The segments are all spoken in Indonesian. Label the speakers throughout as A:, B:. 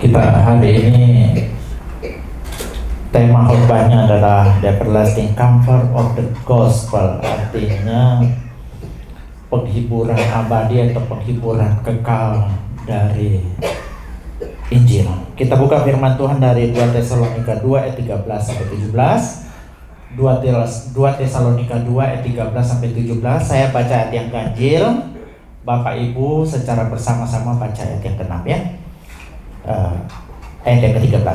A: Kita hari ini tema khotbahnya adalah The Everlasting Comfort of the Gospel, artinya penghiburan abadi atau penghiburan kekal dari Injil. Kita buka firman Tuhan dari 2 Tesalonika 2 ayat 13 sampai 17. 2 Tesalonika 2 ayat 13 sampai 17. Saya baca ayat yang ganjil. Bapak Ibu secara bersama-sama baca ayat yang ke-6 ya. Ayat yang ke-13.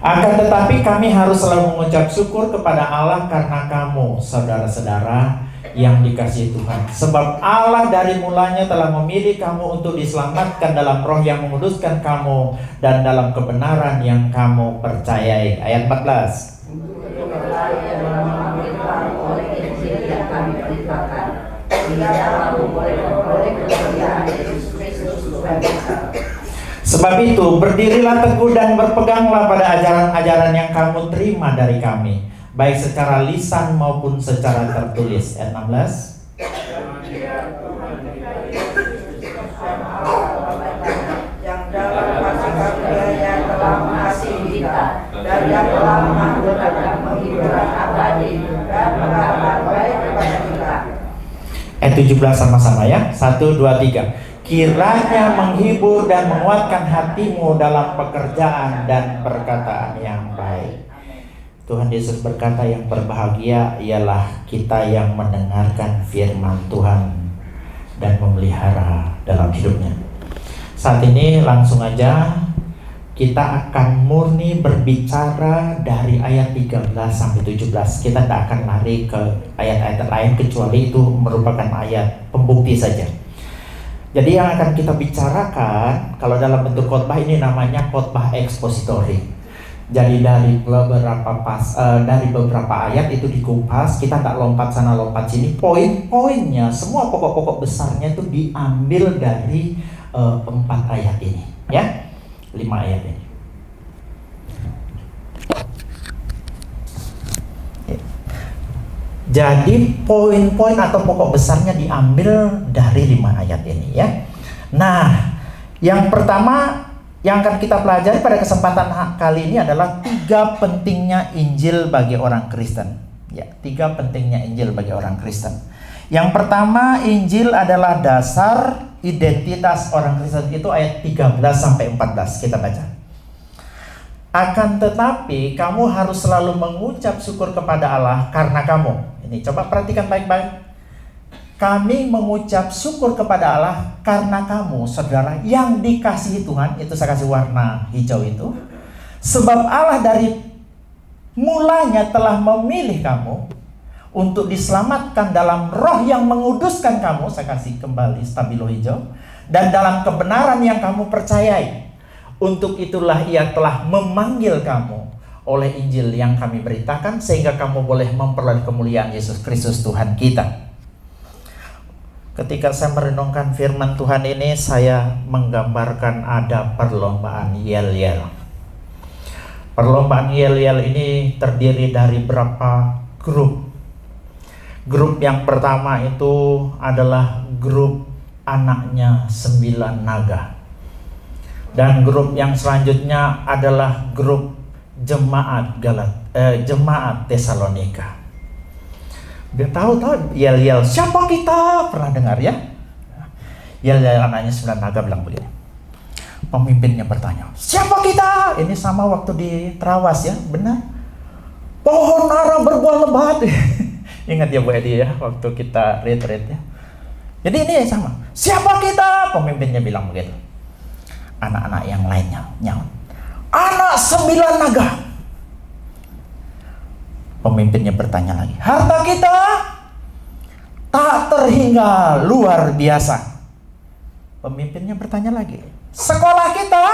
A: Akan tetapi kami harus selalu mengucap syukur kepada Allah karena kamu, saudara-saudara yang dikasihi Tuhan. Sebab Allah dari mulanya telah memilih kamu untuk diselamatkan dalam roh yang menguduskan kamu dan dalam kebenaran yang kamu percayai. Ayat 14. Sebab itu berdirilah teguh dan berpeganglah pada ajaran-ajaran yang kamu terima dari kami, baik secara lisan maupun secara tertulis. Ayat 16.
B: Yang dalam kasih karunia telah mengasihi kita dan yang telah menganggarkan penghiburan abadi dan berkabar baik kepada kita.
A: Ayat 17 sama-sama ya. 1, 2, 3. Kiranya menghibur dan menguatkan hatimu dalam pekerjaan dan perkataan yang baik. Tuhan Yesus berkata yang berbahagia ialah kita yang mendengarkan firman Tuhan dan memelihara dalam hidupnya. Saat ini langsung aja kita akan murni berbicara dari ayat 13 sampai 17. Kita tidak akan lari ke ayat-ayat lain kecuali itu merupakan ayat pembukti saja. Jadi yang akan kita bicarakan kalau dalam bentuk khotbah ini namanya khotbah ekspositori. Jadi dari beberapa ayat itu dikupas, kita tak lompat sana lompat sini. Poin-poinnya, semua pokok-pokok besarnya itu diambil dari 4 ayat ini, ya, 5 ayat ini. Jadi poin-poin atau pokok besarnya diambil dari 5 ayat ini ya. Nah, yang pertama yang akan kita pelajari pada kesempatan kali ini adalah 3 pentingnya Injil bagi orang Kristen. Ya, 3 pentingnya Injil bagi orang Kristen. Yang pertama, Injil adalah dasar identitas orang Kristen, itu ayat 13 sampai 14 kita baca. Akan tetapi kamu harus selalu mengucap syukur kepada Allah karena kamu. Ini coba perhatikan baik-baik. Kami mengucap syukur kepada Allah karena kamu, saudara yang dikasihi Tuhan. Itu saya kasih warna hijau itu. Sebab Allah dari mulanya telah memilih kamu untuk diselamatkan dalam roh yang menguduskan kamu. Saya kasih kembali stabilo hijau. Dan dalam kebenaran yang kamu percayai. Untuk itulah ia telah memanggil kamu oleh Injil yang kami beritakan, sehingga kamu boleh memperoleh kemuliaan Yesus Kristus Tuhan kita. Ketika saya merenungkan firman Tuhan ini, saya menggambarkan ada perlombaan yel-yel. Perlombaan yel-yel ini terdiri dari berapa grup. Grup yang pertama itu adalah grup anaknya 9 naga. Dan grup yang selanjutnya adalah grup jemaat Tesalonika. Dia tahu yel-yel siapa kita, pernah dengar ya? Yel-yel anaknya 9 naga bilang begini. Pemimpinnya bertanya, siapa kita? Ini sama waktu di Trawas ya, benar? Pohon ara berbuah lebat. Ingat ya Bu Edi ya, waktu kita retreat ya. Jadi ini sama. Siapa kita? Pemimpinnya bilang begitu. Anak-anak yang lainnya nyaut, anak 9 naga. Pemimpinnya bertanya lagi, harta kita tak terhingga luar biasa. Pemimpinnya bertanya lagi, sekolah kita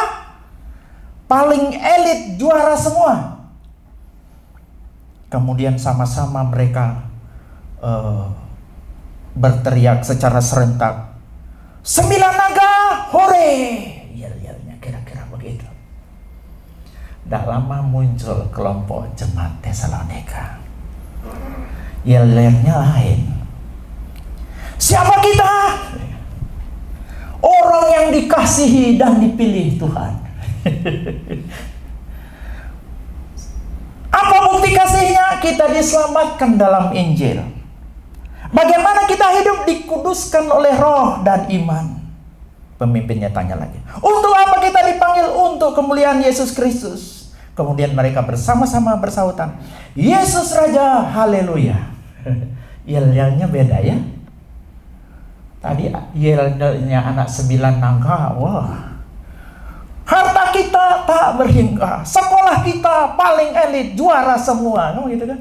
A: paling elit, juara semua. Kemudian sama-sama mereka berteriak secara serentak, 9 naga, hore! Kira-kira begitu. Tak lama muncul kelompok jemaat Tesalonika. Yel-yelnya lain. Siapa kita? Orang yang dikasihi dan dipilih Tuhan. Apa bukti kasihnya? Kita diselamatkan dalam Injil. Bagaimana kita hidup? Dikuduskan oleh roh dan iman. Pemimpinnya tanya lagi, untuk apa kita dipanggil? Untuk kemuliaan Yesus Kristus. Kemudian mereka bersama-sama bersahutan, Yesus Raja, haleluya. Yel-yelnya beda ya. Tadi yelnya anak 9 nangka, wah. Harta kita tak berhingga, sekolah kita paling elit, juara semua, gitu kan?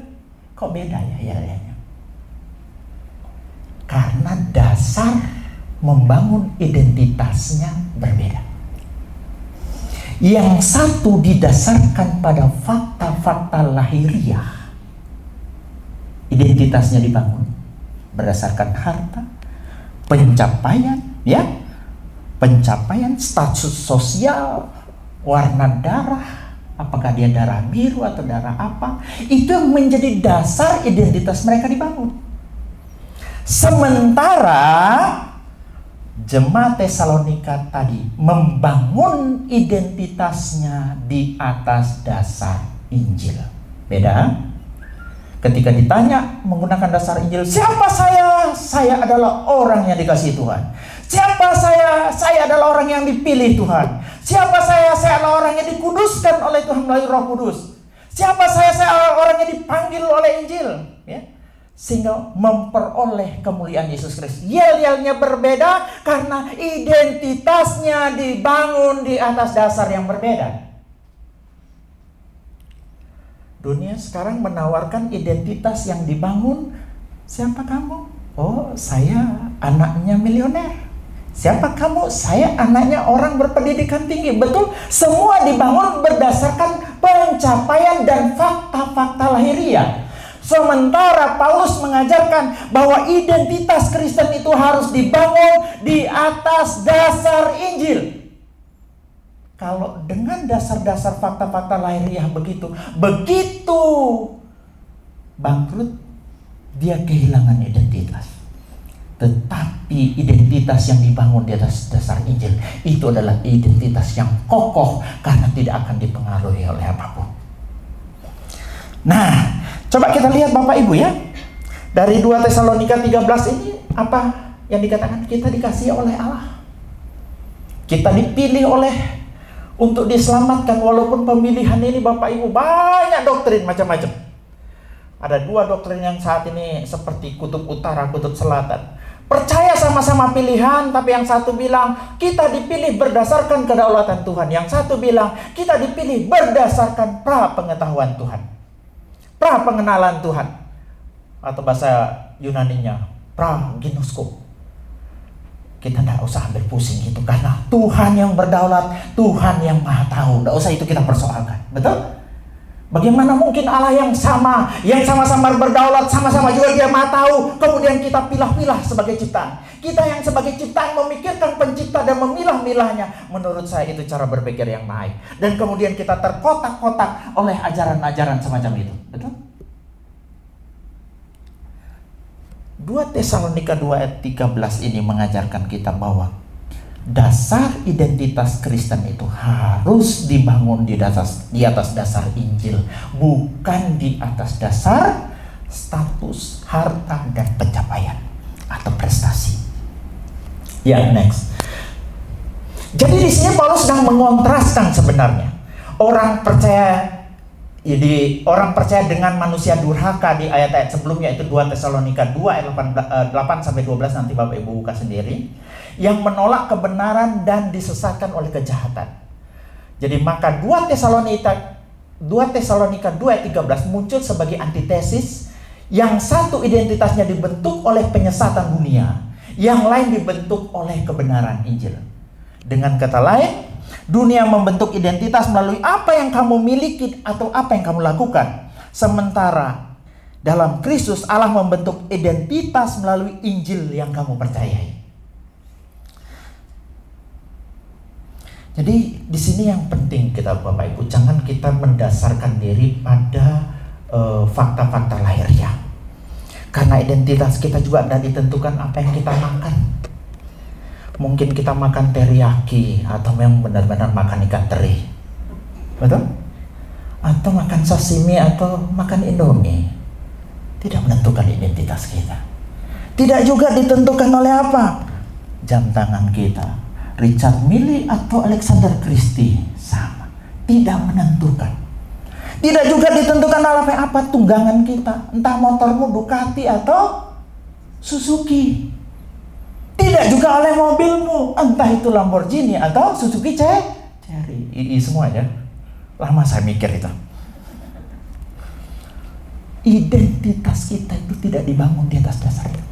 A: Kok beda ya yel-yelnya? Karena dasar membangun identitasnya berbeda. Yang satu didasarkan pada fakta-fakta lahiriah. Identitasnya dibangun berdasarkan harta, pencapaian, ya, pencapaian status sosial, warna darah, apakah dia darah biru atau darah apa, itu yang menjadi dasar identitas mereka dibangun. Sementara jemaat Tesalonika tadi membangun identitasnya di atas dasar Injil. Beda. Ketika ditanya menggunakan dasar Injil, siapa saya? Saya adalah orang yang dikasihi Tuhan. Siapa saya? Saya adalah orang yang dipilih Tuhan. Siapa saya? Saya adalah orang yang dikuduskan oleh Tuhan melalui Roh Kudus. Siapa saya? Saya adalah orang yang dipanggil oleh Injil, ya. Sehingga memperoleh kemuliaan Yesus Kristus. Yel-yelnya berbeda karena identitasnya dibangun di atas dasar yang berbeda. Dunia sekarang menawarkan identitas yang dibangun. Siapa kamu? Oh, saya anaknya milioner. Siapa kamu? Saya anaknya orang berpendidikan tinggi. Betul, semua dibangun berdasarkan pencapaian dan fakta-fakta lahiriah. Sementara Paulus mengajarkan bahwa identitas Kristen itu harus dibangun di atas dasar Injil. Kalau dengan dasar-dasar fakta-fakta lahiriah begitu bangkrut, dia kehilangan identitas. Tetapi identitas yang dibangun di atas dasar Injil itu adalah identitas yang kokoh karena tidak akan dipengaruhi oleh apapun. Nah, coba kita lihat Bapak Ibu ya. Dari 2 Tesalonika 13 ini apa yang dikatakan? Kita dikasihi oleh Allah. Kita dipilih untuk diselamatkan. Walaupun pemilihan ini Bapak Ibu banyak doktrin macam-macam. Ada 2 doktrin yang saat ini seperti kutub utara, kutub selatan. Percaya sama-sama pilihan, tapi yang satu bilang kita dipilih berdasarkan kedaulatan Tuhan. Yang satu bilang kita dipilih berdasarkan pra-pengetahuan Tuhan, pra-pengenalan Tuhan. Atau bahasa Yunaninya pra-ginosko. Kita tidak usah ambil pusing gitu, karena Tuhan yang berdaulat, Tuhan yang maha tahu. Tidak usah itu kita persoalkan. Betul? Bagaimana mungkin Allah yang sama-sama berdaulat, sama-sama juga dia maha tahu, kemudian kita pilah-pilah sebagai ciptaan. Kita yang sebagai ciptaan memikirkan pencipta dan memilah-milahnya. Menurut saya itu cara berpikir yang baik. Dan kemudian kita terkotak-kotak oleh ajaran-ajaran semacam itu. Betul? 2 Tesalonika 2 ayat 13 ini mengajarkan kita bahwa dasar identitas Kristen itu harus dibangun di atas dasar Injil, bukan di atas dasar status, harta, dan pencapaian atau prestasi. Ya, next. Jadi di sini Paulus sedang mengontraskan sebenarnya orang percaya dengan manusia durhaka di ayat-ayat sebelumnya, itu 2 Tesalonika 2 ayat 8 sampai 12, nanti Bapak Ibu buka sendiri, yang menolak kebenaran dan disesatkan oleh kejahatan. Jadi maka 2 Tesalonika 2 ayat 13 muncul sebagai antitesis. Yang satu identitasnya dibentuk oleh penyesatan dunia, yang lain dibentuk oleh kebenaran Injil. Dengan kata lain, dunia membentuk identitas melalui apa yang kamu miliki atau apa yang kamu lakukan. Sementara dalam Kristus Allah membentuk identitas melalui Injil yang kamu percayai. Jadi di sini yang penting kita Bapak Ibu, jangan kita mendasarkan diri pada fakta-fakta lahiriah. Karena identitas kita juga tidak ditentukan apa yang kita makan. Mungkin kita makan teriyaki atau memang benar-benar makan ikan teri. Betul? Atau makan sashimi atau makan Indomie. Tidak menentukan identitas kita. Tidak juga ditentukan oleh apa? Jam tangan kita, Richard Mille atau Alexander Christie, sama. Tidak menentukan. Tidak juga ditentukan oleh apa tunggangan kita. Entah motormu Ducati atau Suzuki. Tidak juga oleh mobilmu, entah itu Lamborghini atau Suzuki Cherry. Semua ya. Lama saya mikir itu. Identitas kita itu tidak dibangun di atas dasar itu.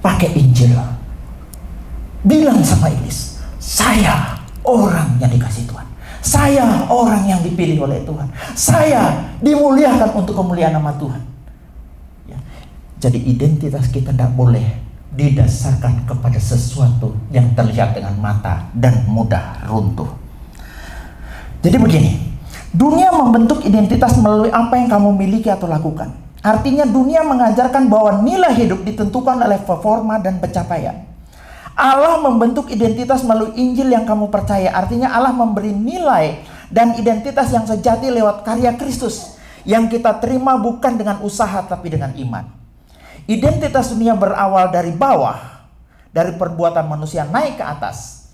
A: Pakai Injil. Bilang sama iblis, saya orang yang dikasih Tuhan. Saya orang yang dipilih oleh Tuhan. Saya dimuliakan untuk kemuliaan nama Tuhan. Ya. Jadi identitas kita tidak boleh didasarkan kepada sesuatu yang terlihat dengan mata dan mudah runtuh. Jadi begini, dunia membentuk identitas melalui apa yang kamu miliki atau lakukan. Artinya dunia mengajarkan bahwa nilai hidup ditentukan oleh performa dan pencapaian. Allah membentuk identitas melalui Injil yang kamu percaya. Artinya Allah memberi nilai dan identitas yang sejati lewat karya Kristus yang kita terima bukan dengan usaha tapi dengan iman. Identitas dunia berawal dari bawah, dari perbuatan manusia naik ke atas.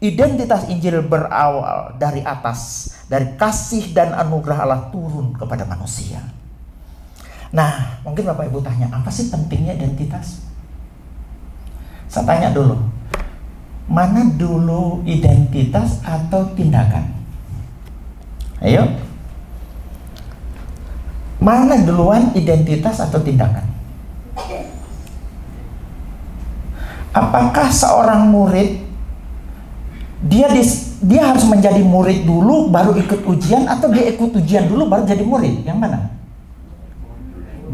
A: Identitas Injil berawal dari atas, dari kasih dan anugerah Allah turun kepada manusia. Nah, mungkin Bapak Ibu tanya, apa sih pentingnya identitas? Saya tanya dulu, mana dulu identitas atau tindakan? Ayo. Mana duluan identitas atau tindakan? Apakah seorang murid dia harus menjadi murid dulu baru ikut ujian, atau dia ikut ujian dulu baru jadi murid? Yang mana?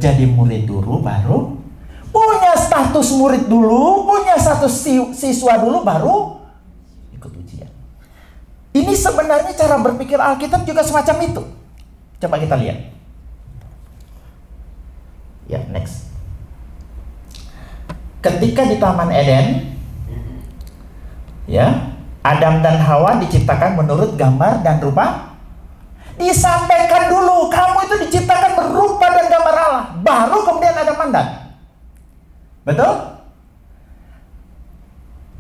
A: Jadi murid dulu baru punya status murid dulu, punya status siswa dulu baru ikut ujian. Ini sebenarnya cara berpikir Alkitab juga semacam itu. Coba kita lihat. Ya, next. Ketika di Taman Eden, ya, Adam dan Hawa diciptakan menurut gambar dan rupa. Disampaikan dulu, kamu itu diciptakan berupa dan gambar Allah. Baru kemudian ada mandat. Betul?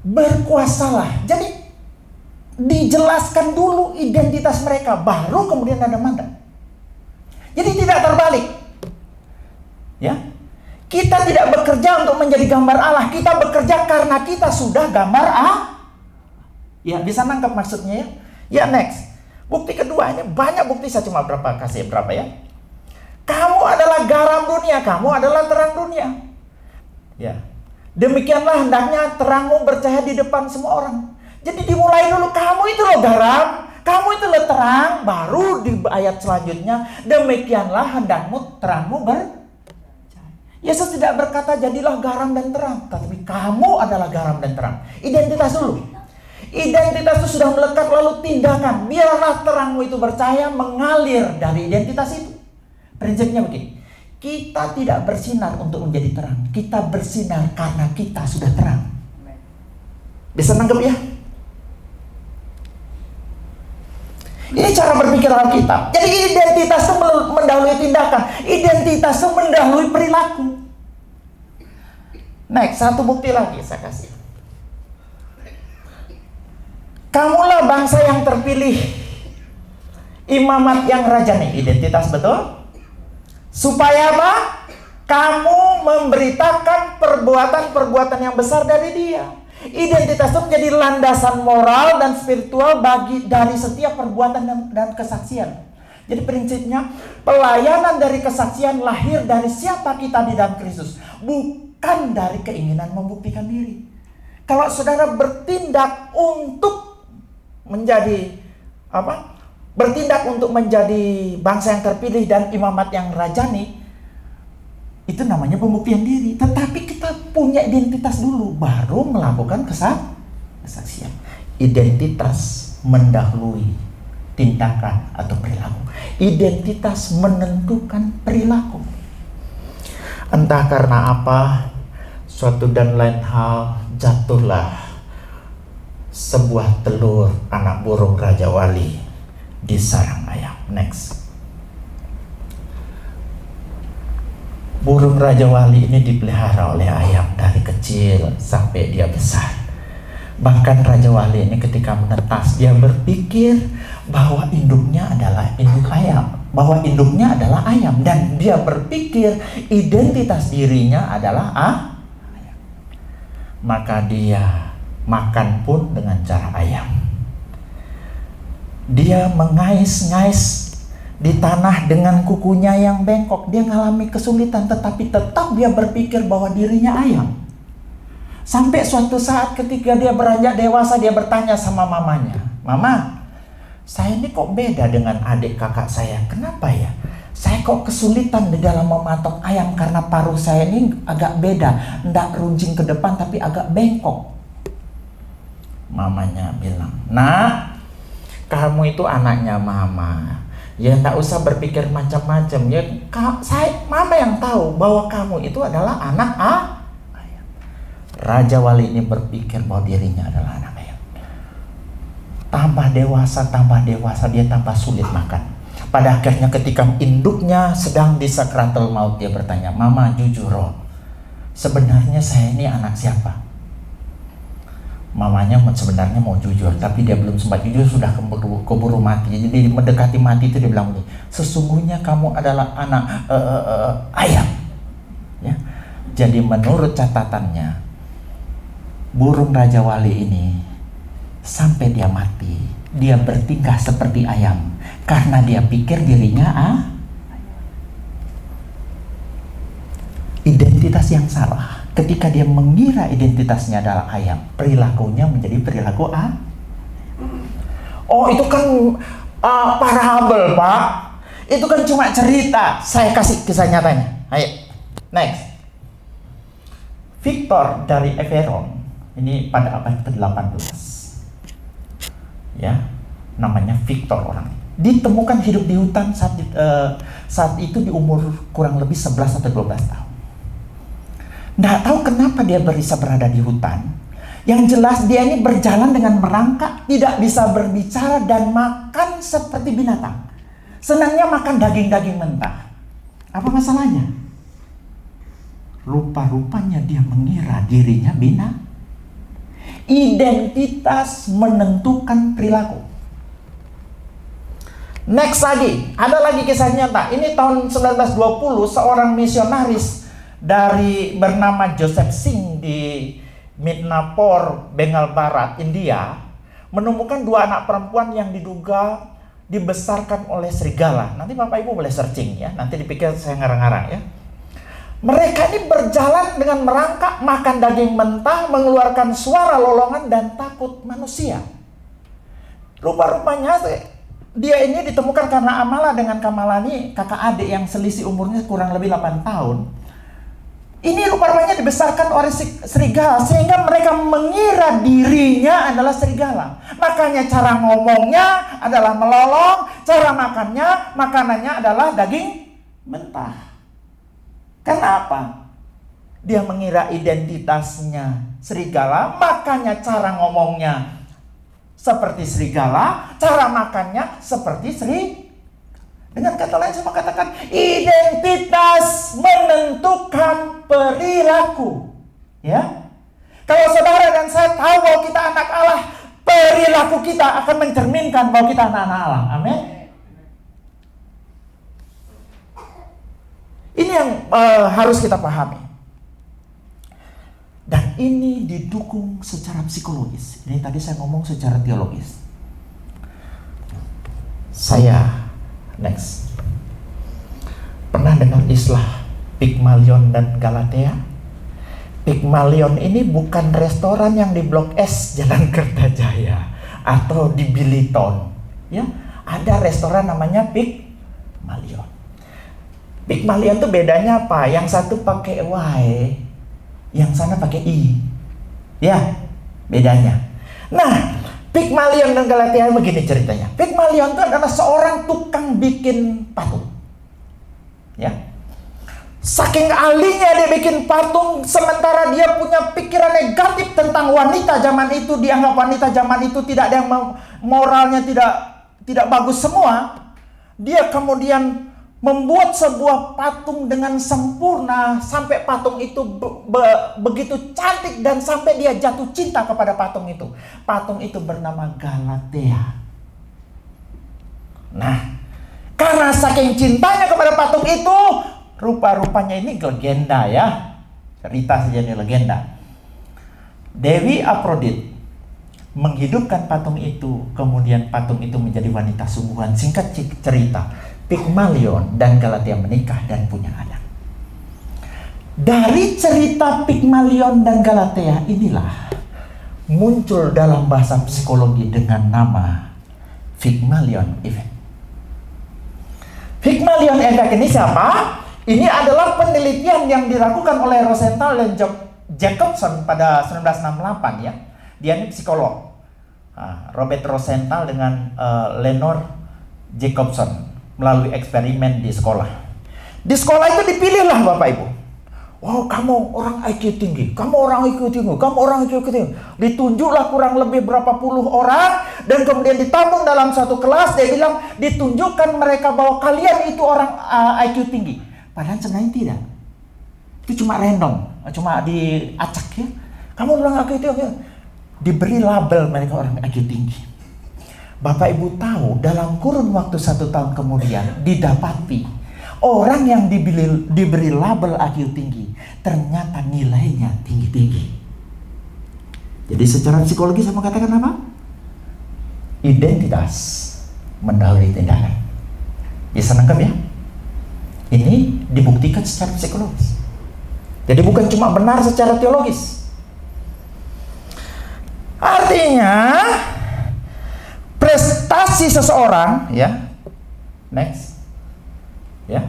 A: Berkuasalah. Jadi dijelaskan dulu identitas mereka, baru kemudian ada mandat. Jadi tidak terbalik. Ya. Kita tidak bekerja untuk menjadi gambar Allah, kita bekerja karena kita sudah gambar Allah. Ya, bisa nangkap maksudnya ya? Ya, next. Bukti kedua, ini banyak bukti, saya cuma kasih berapa ya? Kamu adalah garam dunia, kamu adalah terang dunia. Ya. Demikianlah hendaknya terangmu bercahaya di depan semua orang. Jadi dimulai dulu, kamu itu loh garam, kamu itu loh terang, baru di ayat selanjutnya, demikianlah hendakmu terangmu bercahaya. Yesus tidak berkata jadilah garam dan terang, tapi kamu adalah garam dan terang. Identitas dulu. Identitas itu sudah melekat, lalu tindakan. Biarlah terangmu itu bercahaya mengalir dari identitas itu. Prinsipnya begini, kita tidak bersinar untuk menjadi terang, kita bersinar karena kita sudah terang. Bisa nangkep ya? Ini cara berpikir Alkitab. Jadi identitas itu mendahului tindakan, identitas itu mendahului perilaku. Next, satu bukti lagi saya kasih. Kamulah bangsa yang terpilih, imamat yang rajani. Identitas betul. Supaya apa? Kamu memberitakan perbuatan-perbuatan yang besar dari Dia. Identitas itu menjadi landasan moral dan spiritual dari setiap perbuatan dan kesaksian. Jadi prinsipnya, pelayanan dari kesaksian lahir dari siapa kita di dalam Kristus, bukan dari keinginan membuktikan diri. Kalau saudara bertindak untuk menjadi bertindak untuk menjadi bangsa yang terpilih dan imamat yang rajani, itu namanya pembuktian diri. Tetapi kita punya identitas dulu, baru melakukan kesaksian. Identitas mendahului tindakan atau perilaku. Identitas menentukan perilaku. Entah karena apa, suatu dan lain hal, jatuhlah sebuah telur anak burung Raja Wali di sarang ayam. Next. Burung Raja Wali ini dipelihara oleh ayam dari kecil sampai dia besar. Bahkan Raja Wali ini ketika menetas, dia berpikir bahwa induknya adalah induk ayam, bahwa induknya adalah ayam, dan dia berpikir identitas dirinya adalah ayam. Maka dia makan pun dengan cara ayam. Dia mengais-ngais di tanah dengan kukunya yang bengkok. Dia mengalami kesulitan, tetapi tetap dia berpikir bahwa dirinya ayam. Sampai suatu saat ketika dia beranjak dewasa, dia bertanya sama mamanya, "Mama, saya ini kok beda dengan adik kakak saya. Kenapa ya? Saya kok kesulitan di dalam mematok ayam karena paruh saya ini agak beda. Nggak runcing ke depan tapi agak bengkok." Mamanya bilang, "Nak, kamu itu anaknya mama. Ya nggak usah berpikir macam-macam. Ya, mama yang tahu bahwa kamu itu adalah anak ayam." Raja Wali ini berpikir bahwa dirinya adalah anak ayam. Tambah dewasa, dia tambah sulit makan. Pada akhirnya ketika induknya sedang di sakratul maut, dia bertanya, "Mama, jujur, sebenarnya saya ini anak siapa?" Mamanya sebenarnya mau jujur, tapi dia belum sempat jujur, sudah keburu mati. Jadi mendekati mati itu dia bilang, "Sesungguhnya kamu adalah anak ayam." Ya. Jadi menurut catatannya, burung Raja Wali ini sampai dia mati, dia bertingkah seperti ayam karena dia pikir dirinya identitas yang salah. Ketika dia mengira identitasnya adalah ayam, perilakunya menjadi perilaku Oh, itu kan parabel, Pak. Itu kan cuma cerita. Saya kasih kisah nyatanya. Ayo, next. Victor dari Everon, ini pada abad ke-18. Ya, namanya Victor orang. Ditemukan hidup di hutan saat itu di umur kurang lebih 11 atau 12 tahun. Nggak tahu kenapa dia bisa berada di hutan. Yang jelas dia ini berjalan dengan merangkak, tidak bisa berbicara dan makan seperti binatang. Senangnya makan daging-daging mentah. Apa masalahnya? Rupa-rupanya dia mengira dirinya binatang. Identitas menentukan perilaku. Next lagi, ada lagi kisah nyata. Ini tahun 1920, seorang misionaris dari bernama Joseph Singh di Midnapore, Bengal Barat, India, menemukan 2 anak perempuan yang diduga dibesarkan oleh serigala. Nanti Bapak Ibu boleh searching ya, nanti dipikir saya ngarang-ngarang ya. Mereka ini berjalan dengan merangkak, makan daging mentah, mengeluarkan suara lolongan dan takut manusia. Rupa-rupanya dia ini ditemukan karena Amala dengan Kamalani, kakak adik yang selisih umurnya kurang lebih 8 tahun. Ini rupa-rupanya dibesarkan oleh serigala, sehingga mereka mengira dirinya adalah serigala. Makanya cara ngomongnya adalah melolong, cara makanannya adalah daging mentah. Kenapa? Dia mengira identitasnya serigala, makanya cara ngomongnya seperti serigala, cara makannya seperti serigala. Dengan kata lain saya mau katakan, identitas menentukan perilaku. Ya, kalau saudara dan saya tahu bahwa kita anak Allah, perilaku kita akan mencerminkan bahwa kita anak-anak Allah. Amin. Ini yang harus kita pahami. Dan ini didukung secara psikologis. Ini tadi saya ngomong secara teologis. Next. Pernah dengar istilah Pygmalion dan Galatea? Pygmalion ini bukan restoran yang di Blok S Jalan Kertajaya atau di Biliton. Ya, ada restoran namanya Pygmalion. Pygmalion itu bedanya apa? Yang satu pakai Y, yang sana pakai I. Ya, bedanya. Nah, Pygmalion dan Galatea begini ceritanya. Pygmalion itu adalah seorang tukang bikin patung. Ya. Saking ahlinya dia bikin patung, sementara dia punya pikiran negatif tentang wanita zaman itu. Dianggap wanita zaman itu tidak ada yang moralnya tidak tidak bagus semua, dia kemudian membuat sebuah patung dengan sempurna sampai patung itu begitu cantik dan sampai dia jatuh cinta kepada patung itu. Patung itu bernama Galatea. Nah, karena saking cintanya kepada patung itu, rupa-rupanya ini legenda ya. Cerita saja ini legenda. Dewi Afrodit menghidupkan patung itu, kemudian patung itu menjadi wanita sungguhan. Singkat cerita, Pygmalion dan Galatea menikah dan punya anak. Dari cerita Pygmalion dan Galatea inilah muncul dalam bahasa psikologi dengan nama Pygmalion Effect. Pygmalion Effect ini siapa? Ini adalah penelitian yang dilakukan oleh Rosenthal dan Jacobson pada 1968 ya. Dia ini psikolog. Robert Rosenthal dengan Lenore Jacobson melalui eksperimen di sekolah. Di sekolah itu dipilihlah Bapak Ibu. Wow, kamu orang IQ tinggi, kamu orang IQ tinggi, kamu orang IQ tinggi. Ditunjuklah kurang lebih berapa puluh orang dan kemudian ditampung dalam satu kelas. Dia bilang ditunjukkan mereka bahwa kalian itu orang IQ tinggi. Padahal sebenarnya tidak. Itu cuma random, cuma diacak ya. Kamu orang IQ tinggi. Diberi label mereka orang IQ tinggi. Bapak Ibu tahu dalam kurun waktu 1 tahun kemudian didapati orang yang diberi label IQ tinggi ternyata nilainya tinggi-tinggi. Jadi secara psikologi saya mengatakan apa? Identitas mendahului tindakan. Bisa nangkep ya? Ini dibuktikan secara psikologis. Jadi bukan cuma benar secara teologis. Artinya prestasi seseorang ya, next ya,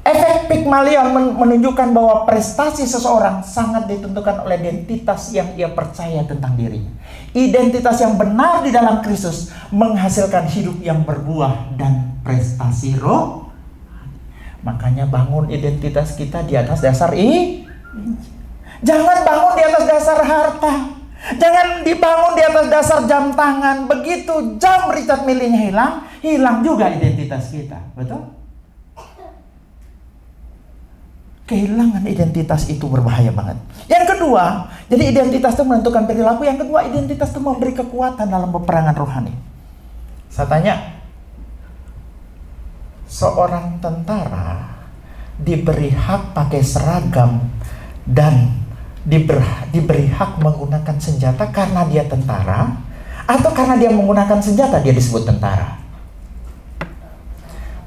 A: efek Pygmalion menunjukkan bahwa prestasi seseorang sangat ditentukan oleh identitas yang ia percaya tentang dirinya. Identitas yang benar di dalam Kristus menghasilkan hidup yang berbuah dan prestasi roh. Makanya bangun identitas kita di atas dasar jangan bangun di atas dasar harta. Jangan dibangun di atas dasar jam tangan. Begitu jam Richard Mille-nya hilang juga identitas kita. Betul? Kehilangan identitas itu berbahaya banget. Yang kedua, jadi identitas itu menentukan perilaku. Yang kedua, identitas itu memberi kekuatan dalam peperangan rohani. Saya tanya, seorang tentara diberi hak pakai seragam dan diberi hak menggunakan senjata karena dia tentara, atau karena dia menggunakan senjata dia disebut tentara?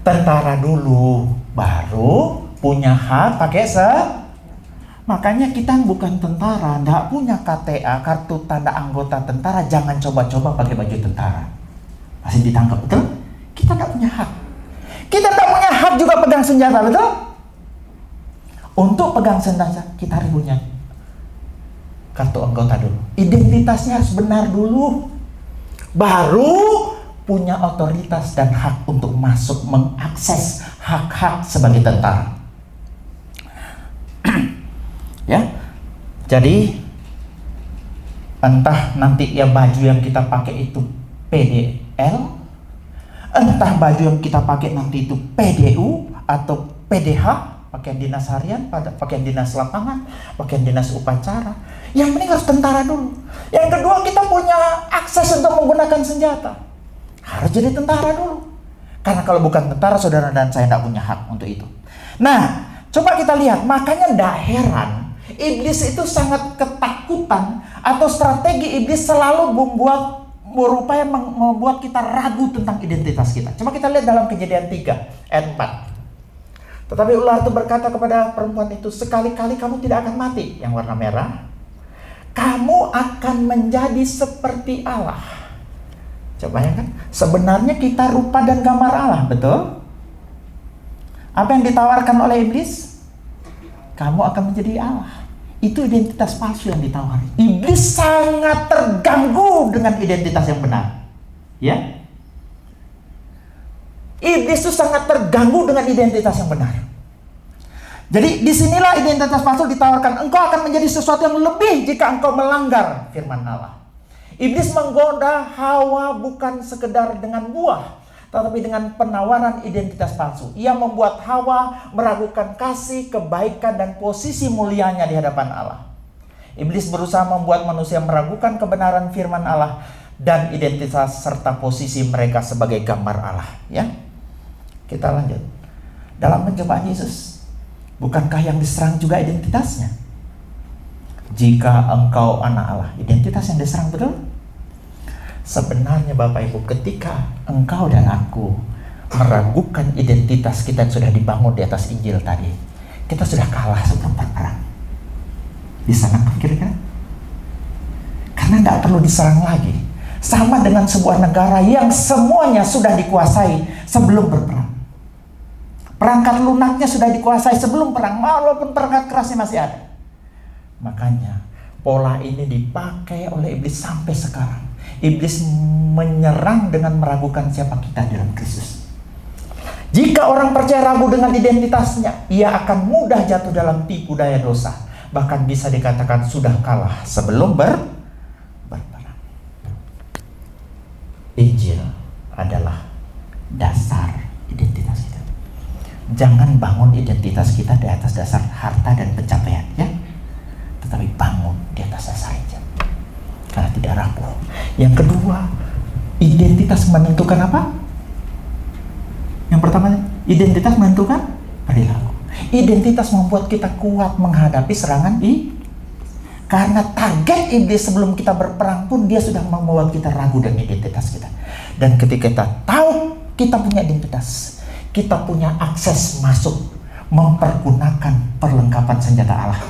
A: Tentara dulu, baru punya hak pakai Makanya kita bukan tentara, nggak punya KTA, kartu tanda anggota tentara, jangan coba-coba pakai baju tentara. Masih ditangkap, betul? Kita nggak punya hak. Kita nggak punya hak juga pegang senjata, betul? Untuk pegang senjata, kita harus punya kartu anggota dulu. Identitasnya harus benar dulu. Baru punya otoritas dan hak untuk masuk mengakses hak-hak sebagai tentara. Ya. Jadi entah nanti ya baju yang kita pakai itu PDL, entah baju yang kita pakai nanti itu PDU atau PDH, pakaian dinas harian, pakaian dinas lapangan, pakaian dinas upacara. Yang penting harus tentara dulu. Yang kedua, kita punya akses untuk menggunakan senjata. Harus jadi tentara dulu. Karena kalau bukan tentara, saudara dan saya tidak punya hak untuk itu. Nah, coba kita lihat. Makanya tidak heran iblis itu sangat ketakutan, atau strategi iblis selalu berupaya membuat kita ragu tentang identitas kita. Coba kita lihat dalam Kejadian 3 ayat 4. Tetapi ular itu berkata kepada perempuan itu, sekali-kali kamu tidak akan mati, yang warna merah. Kamu akan menjadi seperti Allah. Coba ya kan? Sebenarnya kita rupa dan gambar Allah, betul? Apa yang ditawarkan oleh iblis? Kamu akan menjadi Allah. Itu identitas palsu yang ditawari. Iblis sangat terganggu dengan identitas yang benar. Ya? Iblis itu sangat terganggu dengan identitas yang benar. Jadi disinilah identitas palsu ditawarkan. Engkau akan menjadi sesuatu yang lebih jika engkau melanggar firman Allah. Iblis menggoda Hawa bukan sekedar dengan buah, tetapi dengan penawaran identitas palsu. Ia membuat Hawa meragukan kasih, kebaikan, dan posisi mulianya di hadapan Allah. Iblis berusaha membuat manusia meragukan kebenaran firman Allah dan identitas serta posisi mereka sebagai gambar Allah. Ya, kita lanjut. Dalam pencobaan Yesus, bukankah yang diserang juga identitasnya? Jika engkau anak Allah, identitas yang diserang, betul? Sebenarnya Bapak Ibu, ketika engkau dan aku meragukan identitas kita yang sudah dibangun di atas Injil tadi, kita sudah kalah sebelum berperang. Diserang kira-kira? Karena nggak perlu diserang lagi. Sama dengan sebuah negara yang semuanya sudah dikuasai sebelum berperang. Perangkat lunaknya sudah dikuasai sebelum perang, walaupun perangkat kerasnya masih ada. Makanya pola ini dipakai oleh iblis sampai sekarang. Iblis menyerang dengan meragukan siapa kita dalam Kristus. Jika orang percaya ragu dengan identitasnya, ia akan mudah jatuh dalam tipu daya dosa. Bahkan bisa dikatakan sudah kalah sebelum berperang. Injil adalah dasar identitas kita. Jangan bangun identitas kita di atas dasar harta dan pencapaian, ya. Tetapi bangun di atas dasar Injil. Karena tidak rapuh. Yang kedua, identitas menentukan apa? Yang pertama, identitas menentukan perilaku. Identitas membuat kita kuat menghadapi serangan karena target iblis sebelum kita berperang pun dia sudah membuat kita ragu dengan identitas kita. Dan ketika kita tahu kita punya identitas, kita punya akses masuk mempergunakan perlengkapan senjata Allah.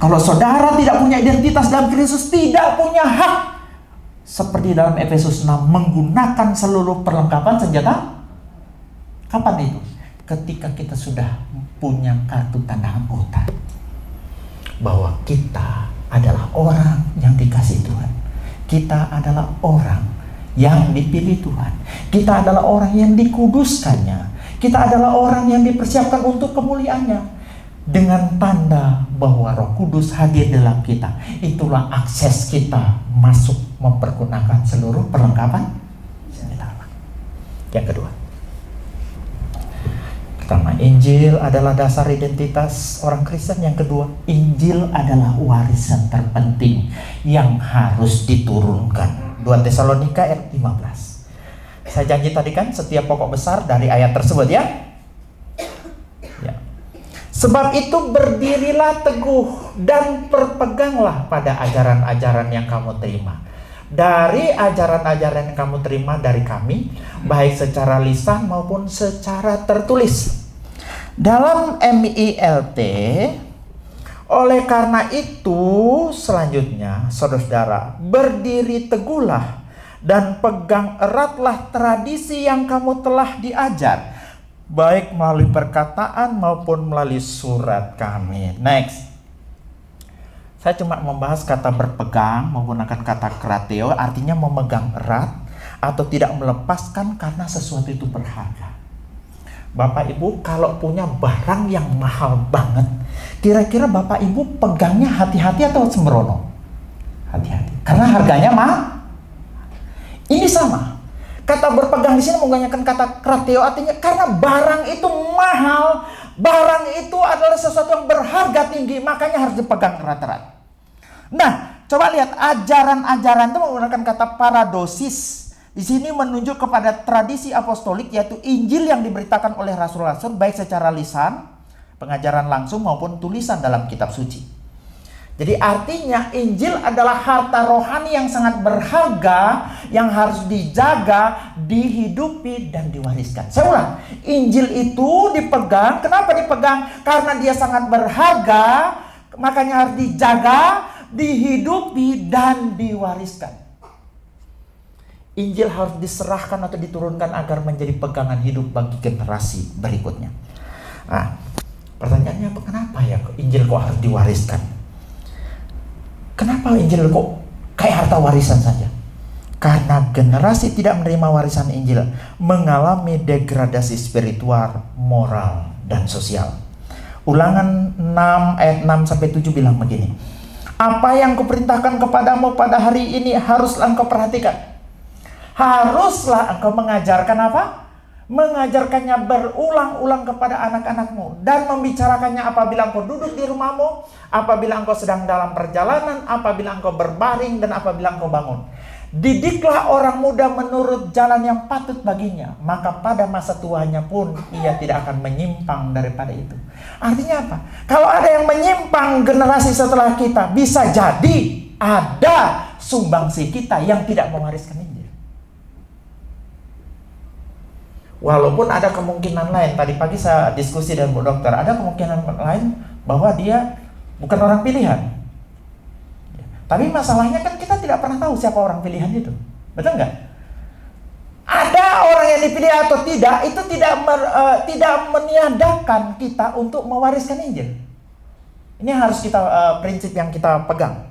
A: Kalau saudara tidak punya identitas dalam Kristus, tidak punya hak seperti dalam Efesus 6 menggunakan seluruh perlengkapan senjata. Kapan itu? Ketika kita sudah punya kartu tanda anggota bahwa kita adalah orang yang dikasihi Tuhan. Kita adalah orang yang dipilih Tuhan. Kita adalah orang yang dikuduskannya. Kita adalah orang yang dipersiapkan untuk kemuliaannya. Dengan tanda bahwa Roh Kudus hadir dalam kita, itulah akses kita masuk mempergunakan seluruh perlengkapan senjata Allah. Yang kedua, pertama, Injil adalah dasar identitas orang Kristen. Yang kedua, Injil adalah warisan terpenting yang harus diturunkan. 2 Tesalonika ayat 15. Saya janji tadi kan setiap pokok besar dari ayat tersebut, ya. Sebab itu berdirilah teguh dan berpeganglah pada ajaran-ajaran yang kamu terima. Dari ajaran-ajaran yang kamu terima dari kami, baik secara lisan maupun secara tertulis. Dalam MILT, oleh karena itu selanjutnya, saudara-saudara, berdiri teguhlah dan pegang eratlah tradisi yang kamu telah diajar, baik melalui perkataan maupun melalui surat kami. Next. Saya cuma membahas kata berpegang menggunakan kata krateo, artinya memegang erat atau tidak melepaskan karena sesuatu itu berharga. Bapak Ibu kalau punya barang yang mahal banget, kira-kira Bapak Ibu pegangnya hati-hati atau sembrono? Hati-hati. Karena harganya mahal. Ini sama. Kata berpegang di sini menggunakan kata krateo, artinya karena barang itu mahal, barang itu adalah sesuatu yang berharga tinggi, makanya harus dipegang erat-erat. Nah, coba lihat ajaran-ajaran itu menggunakan kata paradosis. Di sini menunjuk kepada tradisi apostolik, yaitu Injil yang diberitakan oleh rasul-rasul baik secara lisan, pengajaran langsung maupun tulisan dalam kitab suci. Jadi artinya Injil adalah harta rohani yang sangat berharga yang harus dijaga, dihidupi, dan diwariskan. Saya ulang, Injil itu dipegang. Kenapa dipegang? Karena dia sangat berharga, makanya harus dijaga, dihidupi, dan diwariskan. Injil harus diserahkan atau diturunkan agar menjadi pegangan hidup bagi generasi berikutnya. Nah, pertanyaannya kenapa ya Injil kok harus diwariskan? Kenapa Injil kok kayak harta warisan saja? Karena generasi tidak menerima warisan Injil mengalami degradasi spiritual, moral, dan sosial. Ulangan 6 ayat 6-7 bilang begini. Apa yang kuperintahkan kepadamu pada hari ini haruslah engkau perhatikan. Haruslah engkau mengajarkan apa? mengajarkannya berulang-ulang kepada anak-anakmu, dan membicarakannya apabila engkau duduk di rumahmu, apabila engkau sedang dalam perjalanan, apabila engkau berbaring, dan apabila engkau bangun. Didiklah orang muda menurut jalan yang patut baginya, maka pada masa tuanya pun ia tidak akan menyimpang daripada itu. Artinya apa? Kalau ada yang menyimpang generasi setelah kita, bisa jadi ada sumbangsi kita yang tidak mewariskan Injil. Walaupun ada kemungkinan lain, tadi pagi saya diskusi dengan Bu Dokter, ada kemungkinan lain bahwa dia bukan orang pilihan. Tapi masalahnya kan kita tidak pernah tahu siapa orang pilihan itu. Betul nggak? Ada orang yang dipilih atau tidak, itu tidak meniadakan kita untuk mewariskan Injil. Ini harus prinsip yang kita pegang.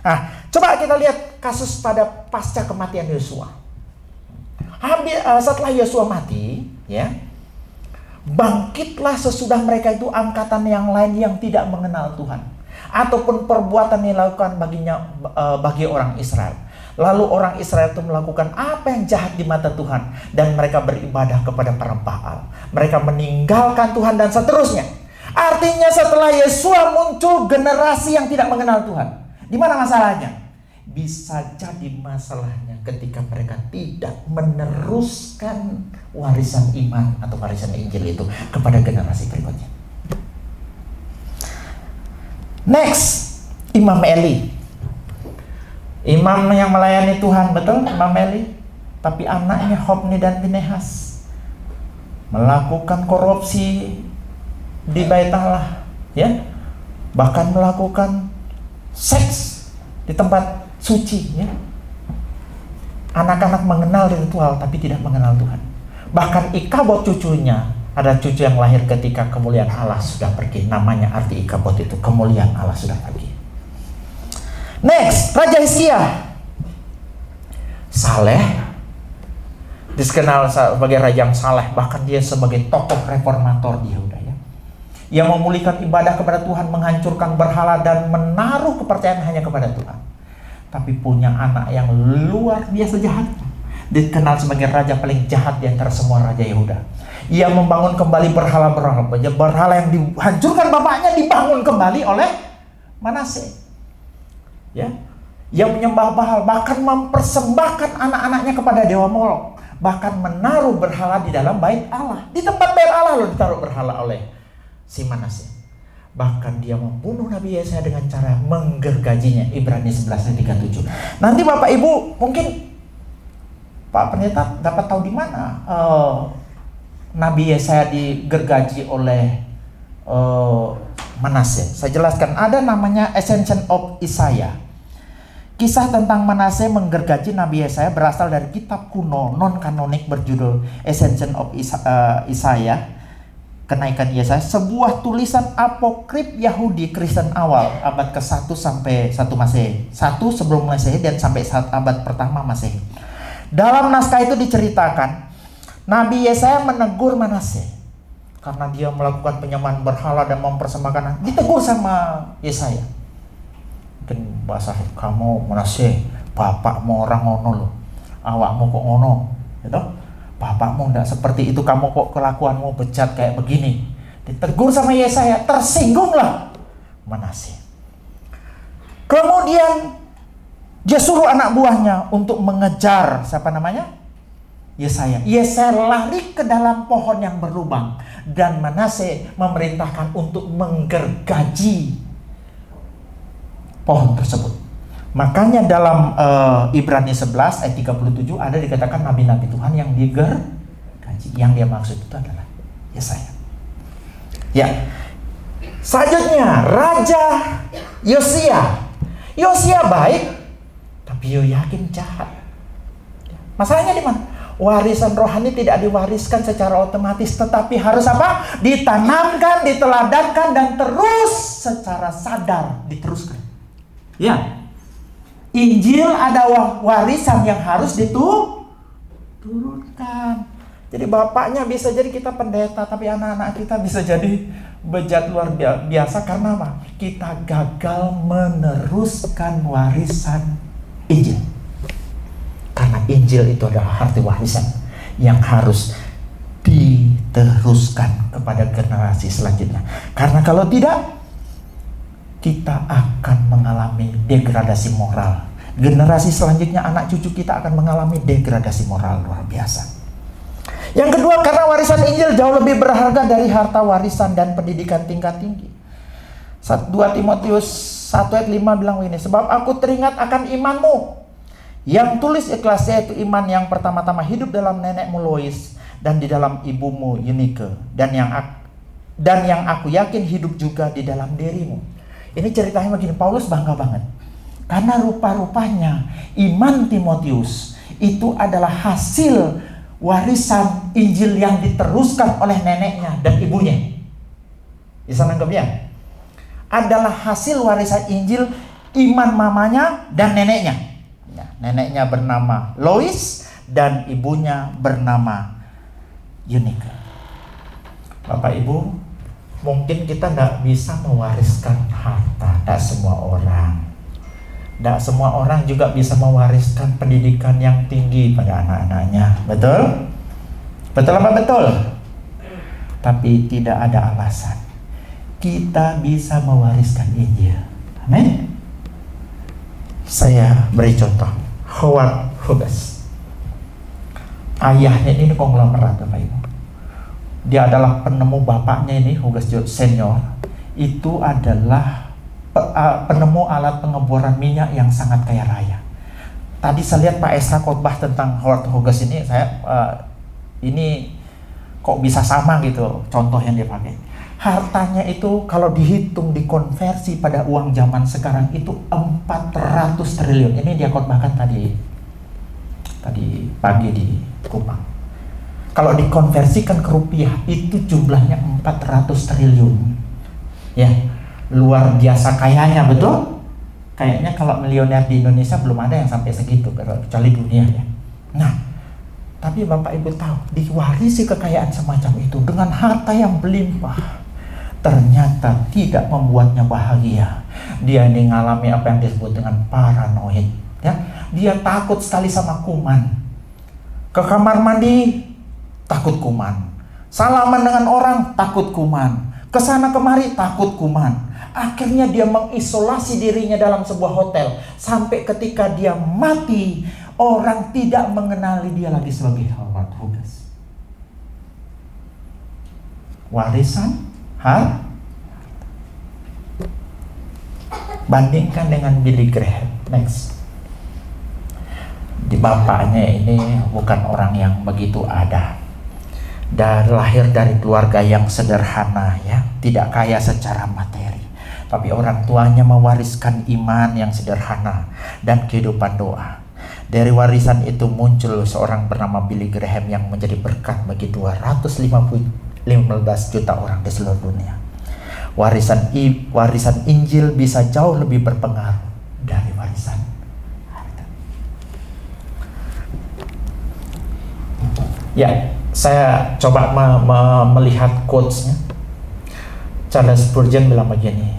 A: Nah, coba kita lihat kasus pada pasca kematian Yosua. Setelah Yosua mati, ya, bangkitlah sesudah mereka itu angkatan yang lain yang tidak mengenal Tuhan, ataupun perbuatan yang dilakukan bagi orang Israel. Lalu orang Israel itu melakukan apa yang jahat di mata Tuhan, dan mereka beribadah kepada para Baal. Mereka meninggalkan Tuhan dan seterusnya. Artinya setelah Yosua muncul generasi yang tidak mengenal Tuhan. Di mana masalahnya? Bisa jadi masalahnya ketika mereka tidak meneruskan warisan iman atau warisan Injil itu kepada generasi berikutnya. Next, Imam Eli. Imam yang melayani Tuhan, betul, Imam Eli. Tapi anaknya Hofni dan Pinehas melakukan korupsi di Bait Allah, ya, bahkan melakukan seks di tempat suci, ya. Anak-anak mengenal ritual tapi tidak mengenal Tuhan. Bahkan Ikabod cucunya, ada cucu yang lahir ketika kemuliaan Allah sudah pergi. Namanya arti Ikabod itu, kemuliaan Allah sudah pergi. Next, Raja Hizkia. Saleh, dikenal sebagai raja yang saleh, bahkan dia sebagai tokoh reformator di Yehuda, ya. Yang memulihkan ibadah kepada Tuhan, menghancurkan berhala, dan menaruh kepercayaan hanya kepada Tuhan. Tapi punya anak yang luar biasa jahat, dikenal sebagai raja paling jahat di antara semua raja Yehuda. Ia membangun kembali berhala yang dihancurkan bapaknya, dibangun kembali oleh Manase, ya. Ia menyembah Baal, bahkan mempersembahkan anak-anaknya kepada dewa Molok, bahkan menaruh berhala di dalam Bait Allah. Di tempat Bait Allah loh ditaruh berhala oleh si Manase. Bahkan dia membunuh Nabi Yesaya dengan cara menggergajinya. Ibrani 11:37. Nanti Bapak Ibu mungkin Pak Pendeta dapat tahu di mana Nabi Yesaya digergaji oleh Manase. Saya jelaskan, ada namanya Ascension of Isaiah. Kisah tentang Manase menggergaji Nabi Yesaya berasal dari kitab kuno non-kanonik berjudul Ascension of Isaiah, kenaikan Yesaya, sebuah tulisan apokrif Yahudi Kristen awal abad ke-1 sampai 1 Masehi, 1 sebelum Masehi dan sampai abad pertama Masehi. Dalam naskah itu diceritakan Nabi Yesaya menegur Manase karena dia melakukan penyembahan berhala dan mempersembahkan. Ditegur sama Yesaya. Mungkin bahasa kamu Manase, bapakmu orang ngono loh, awakmu kok ngono, gitu. Bapakmu tidak seperti itu, kamu kok kelakuanmu bejat kayak begini. Ditegur sama Yesaya, tersinggunglah Manase. Kemudian dia suruh anak buahnya untuk mengejar, siapa namanya? Yesaya. Yesaya lari ke dalam pohon yang berlubang, dan Manase memerintahkan untuk menggergaji pohon tersebut. Makanya dalam Ibrani 11 ayat 37 ada dikatakan nabi-nabi Tuhan yang digergaji. Yang dia maksud itu adalah Yesaya. Ya. Selanjutnya Raja Yosia. Yosia baik, tapi Yoyakim jahat. Masalahnya di mana? Warisan rohani tidak diwariskan secara otomatis, tetapi harus apa? Ditanamkan, diteladankan, dan terus secara sadar diteruskan. Ya. Injil ada warisan yang harus diturunkan. Jadi bapaknya bisa jadi kita pendeta, tapi anak-anak kita bisa jadi bejat luar biasa. Karena apa? Kita gagal meneruskan warisan Injil. Karena Injil itu adalah arti warisan yang harus diteruskan kepada generasi selanjutnya. Karena kalau tidak, kita akan mengalami degradasi moral. Generasi selanjutnya, anak cucu kita akan mengalami degradasi moral luar biasa. Yang kedua, karena warisan Injil jauh lebih berharga dari harta warisan dan pendidikan tingkat tinggi. 2 Timotius 1 ayat 5 bilang begini, sebab aku teringat akan imanmu yang tulis ikhlas, yaitu iman yang pertama-tama hidup dalam nenekmu Lois dan di dalam ibumu Eunike, dan yang aku yakin hidup juga di dalam dirimu. Ini ceritanya begini, Paulus bangga banget karena rupa-rupanya iman Timotius itu adalah hasil warisan Injil yang diteruskan oleh neneknya dan ibunya. Bisa nangkep ya? Adalah hasil warisan Injil iman mamanya dan neneknya. Ya, neneknya bernama Lois dan ibunya bernama Eunike. Bapak Ibu, mungkin kita tidak bisa mewariskan harta, tidak semua orang. Tidak semua orang juga bisa mewariskan pendidikan yang tinggi pada anak-anaknya. Betul? Betul apa betul? Tapi tidak ada alasan kita bisa mewariskan Injil. Amin. Saya beri contoh. Howard Hughes. Ayahnya ini konglomerat, Bapak Ibu. Dia adalah penemu, bapaknya ini Hughes senior. Itu adalah penemu alat pengeboran minyak yang sangat kaya raya. Tadi saya lihat Pak Esra khotbah tentang Howard Hughes ini, ini kok bisa sama gitu contoh yang dia pakai. Hartanya itu kalau dihitung, dikonversi pada uang zaman sekarang itu 400 triliun. Ini dia khotbahkan tadi pagi di Kupang. Kalau dikonversikan ke rupiah itu jumlahnya 400 triliun. Ya. Luar biasa kayanya, betul? Kayaknya kalau miliuner di Indonesia belum ada yang sampai segitu, kecuali dunia ya. Nah, tapi Bapak Ibu tahu, diwarisi kekayaan semacam itu dengan harta yang berlimpah, ternyata tidak membuatnya bahagia. Dia ini ngalami apa yang disebut dengan paranoid. Ya, dia takut sekali sama kuman. Ke kamar mandi, takut kuman. Salaman dengan orang, takut kuman. Kesana kemari, takut kuman. Akhirnya dia mengisolasi dirinya dalam sebuah hotel. Sampai ketika dia mati, orang tidak mengenali dia lagi sebagai Howard Hughes. Warisan harta. Bandingkan dengan Billy Graham. Next. Di bapaknya ini bukan orang yang begitu ada. Dan lahir dari keluarga yang sederhana ya, tidak kaya secara materi. Tapi orang tuanya mewariskan iman yang sederhana dan kehidupan doa. Dari warisan itu muncul seorang bernama Billy Graham yang menjadi berkat bagi 215 juta orang di seluruh dunia. Warisan Injil bisa jauh lebih berpengaruh dari warisan harta. Ya, saya coba melihat quotes-nya. Charles Spurgeon bilang begini,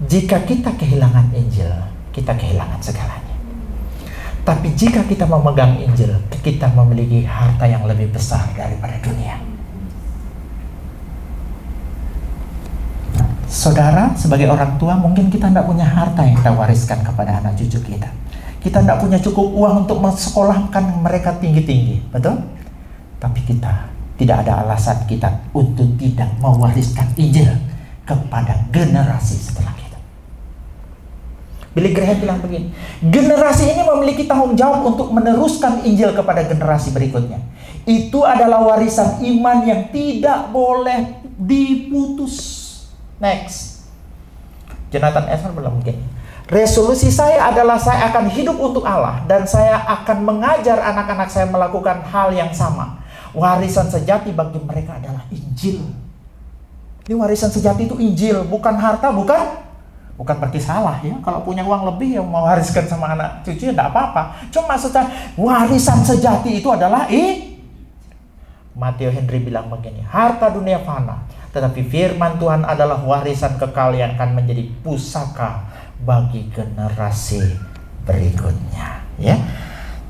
A: jika kita kehilangan Injil, kita kehilangan segalanya. Tapi jika kita memegang Injil, kita memiliki harta yang lebih besar daripada dunia. Saudara, sebagai orang tua, mungkin kita tidak punya harta yang kita wariskan kepada anak cucu kita. Kita tidak punya cukup uang untuk mensekolahkan mereka tinggi-tinggi, betul? Tapi kita tidak ada alasan kita untuk tidak mewariskan Injil kepada generasi setelah kita. Billy Graham bilang begini, generasi ini memiliki tanggung jawab untuk meneruskan Injil kepada generasi berikutnya. Itu adalah warisan iman yang tidak boleh diputus. Next. Jonathan Edwards bilang begini, resolusi saya adalah saya akan hidup untuk Allah dan saya akan mengajar anak-anak saya melakukan hal yang sama. Warisan sejati bagi mereka adalah Injil. Ini warisan sejati itu Injil, bukan harta, bukan berarti salah ya. Kalau punya uang lebih yang mewariskan sama anak cucu ya tidak apa-apa. Cuma maksudnya warisan sejati itu adalah Matthew Henry bilang begini, harta dunia fana, tetapi firman Tuhan adalah warisan kekal yang akan menjadi pusaka bagi generasi berikutnya. Ya,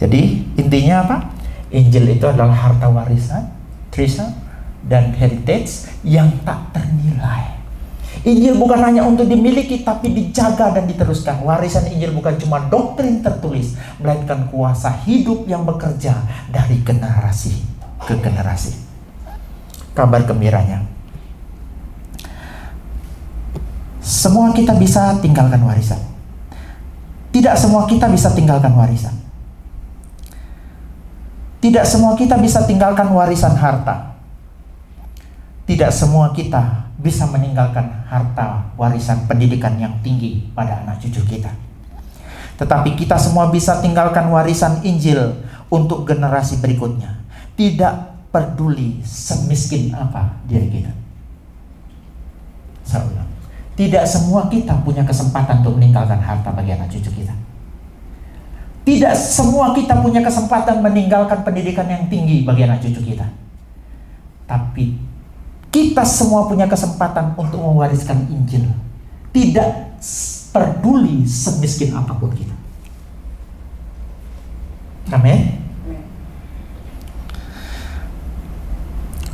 A: jadi intinya apa? Injil itu adalah harta warisan, Trisa, dan heritage yang tak ternilai. Injil bukan hanya untuk dimiliki, tapi dijaga dan diteruskan. Warisan Injil bukan cuma doktrin tertulis, melainkan kuasa hidup yang bekerja dari generasi ke generasi. Kabar gembiranya, semua kita bisa tinggalkan warisan. Tidak semua kita bisa tinggalkan warisan. Tidak semua kita bisa tinggalkan warisan harta. Tidak semua kita bisa meninggalkan harta warisan pendidikan yang tinggi pada anak cucu kita. Tetapi kita semua bisa tinggalkan warisan Injil untuk generasi berikutnya. Tidak peduli semiskin apa diri kita. Saya ulang. Tidak semua kita punya kesempatan untuk meninggalkan harta bagi anak cucu kita. Tidak semua kita punya kesempatan meninggalkan pendidikan yang tinggi bagi anak cucu kita. Tapi kita semua punya kesempatan untuk mewariskan Injil. Tidak peduli semiskin apapun kita. Amin.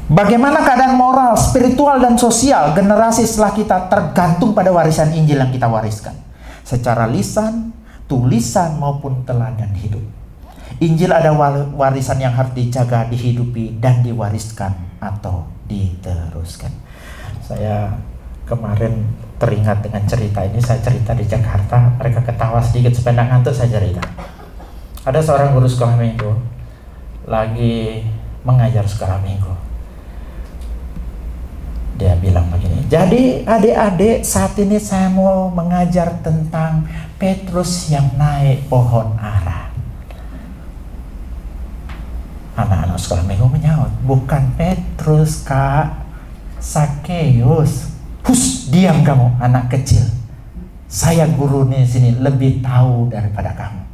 A: Bagaimana keadaan moral, spiritual, dan sosial generasi setelah kita tergantung pada warisan Injil yang kita wariskan. Secara lisan, tulisan, maupun teladan hidup. Injil ada warisan yang harus dijaga, dihidupi, dan diwariskan atau diteruskan. Saya kemarin teringat dengan cerita ini. Saya cerita di Jakarta, mereka ketawa sedikit supaya ngantuk. Saya cerita, ada seorang guru sekolah minggu lagi mengajar sekolah minggu. Dia bilang begini, jadi adik-adik, saat ini saya mau mengajar tentang Petrus yang naik pohon ara. Anak-anak sekolah minggu menyaut, bukan Petrus kak, Sakeus. Hus, diam kamu anak kecil. Saya guru di sini lebih tahu daripada kamu.